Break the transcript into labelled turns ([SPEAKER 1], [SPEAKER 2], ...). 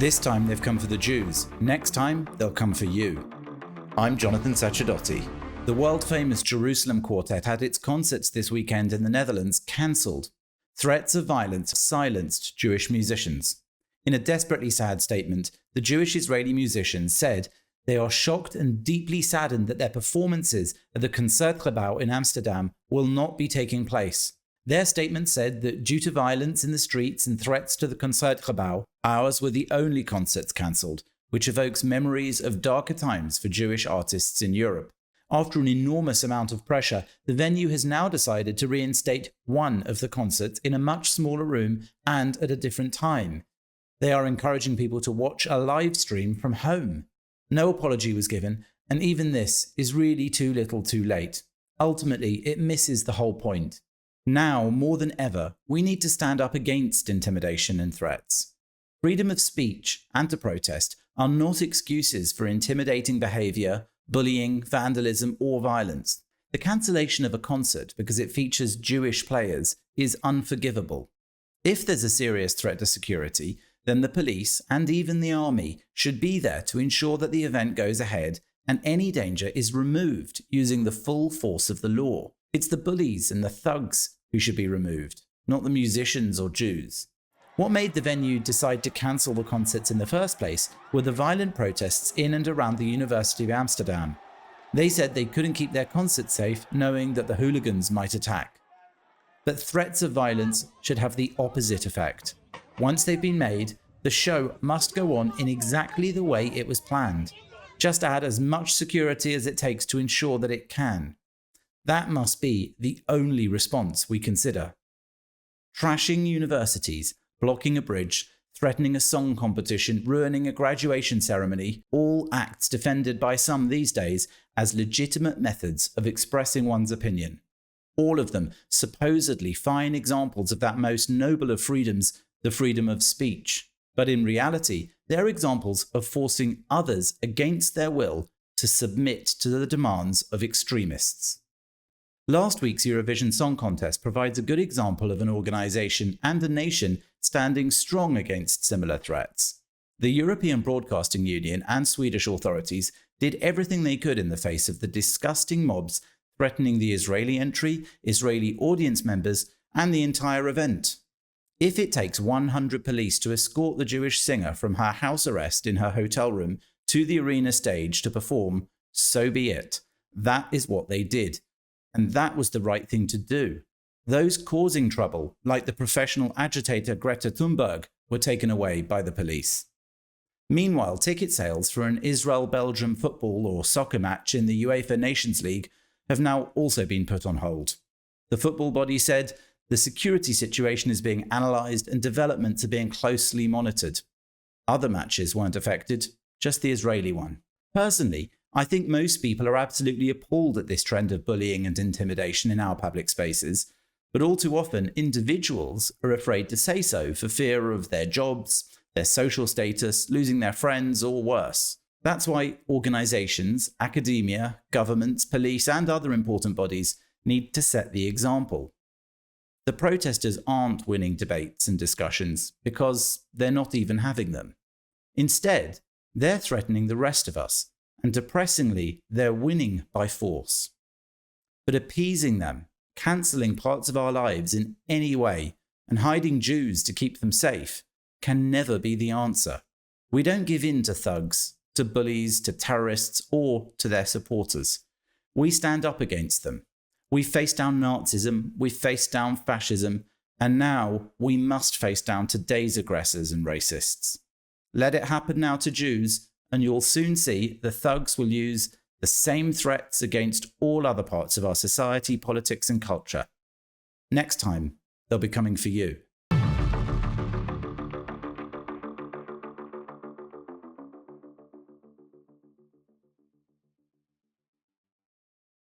[SPEAKER 1] This time they've come for the Jews. Next time, they'll come for you. I'm Jonathan Sacerdoti. The world-famous Jerusalem Quartet had its concerts this weekend in the Netherlands cancelled. Threats of violence silenced Jewish musicians. In a desperately sad statement, the Jewish Israeli musicians said they are shocked and deeply saddened that their performances at the Concertgebouw in Amsterdam will not be taking place. Their statement said that due to violence in the streets and threats to the Concertgebouw, ours were the only concerts cancelled, which evokes memories of darker times for Jewish artists in Europe. After an enormous amount of pressure, the venue has now decided to reinstate one of the concerts in a much smaller room and at a different time. They are encouraging people to watch a live stream from home. No apology was given, and even this is really too little too late. Ultimately, it misses the whole point. Now, more than ever, we need to stand up against intimidation and threats. Freedom of speech and to protest are not excuses for intimidating behaviour, bullying, vandalism, or violence. The cancellation of a concert because it features Jewish players is unforgivable. If there's a serious threat to security, then the police and even the army should be there to ensure that the event goes ahead and any danger is removed using the full force of the law. It's the bullies and the thugs who should be removed, not the musicians or Jews. What made the venue decide to cancel the concerts in the first place were the violent protests in and around the University of Amsterdam. They said they couldn't keep their concert safe knowing that the hooligans might attack. But threats of violence should have the opposite effect. Once they've been made, the show must go on in exactly the way it was planned. Just add as much security as it takes to ensure that it can. That must be the only response we consider. Trashing universities, blocking a bridge, threatening a song competition, ruining a graduation ceremony, all acts defended by some these days as legitimate methods of expressing one's opinion. All of them supposedly fine examples of that most noble of freedoms, the freedom of speech. But in reality, they're examples of forcing others against their will to submit to the demands of extremists. Last week's Eurovision Song Contest provides a good example of an organisation and a nation standing strong against similar threats. The European Broadcasting Union and Swedish authorities did everything they could in the face of the disgusting mobs threatening the Israeli entry, Israeli audience members, and the entire event. If it takes 100 police to escort the Jewish singer from her house arrest in her hotel room to the arena stage to perform, so be it. That is what they did. And that was the right thing to do. Those causing trouble, like the professional agitator Greta Thunberg, were taken away by the police. Meanwhile, ticket sales for an Israel-Belgium football or soccer match in the UEFA Nations League have now also been put on hold. The football body said the security situation is being analysed and developments are being closely monitored. Other matches weren't affected, just the Israeli one. Personally, I think most people are absolutely appalled at this trend of bullying and intimidation in our public spaces, but all too often individuals are afraid to say so for fear of their jobs, their social status, losing their friends, or worse. That's why organisations, academia, governments, police, and other important bodies need to set the example. The protesters aren't winning debates and discussions because they're not even having them. Instead, they're threatening the rest of us. And depressingly, they're winning by force. But appeasing them, cancelling parts of our lives in any way, and hiding Jews to keep them safe can never be the answer. We don't give in to thugs, to bullies, to terrorists, or to their supporters. We stand up against them. We face down Nazism, we face down fascism, and now we must face down today's aggressors and racists. Let it happen now to Jews, and you'll soon see the thugs will use the same threats against all other parts of our society, politics, and culture. Next time, they'll be coming for you.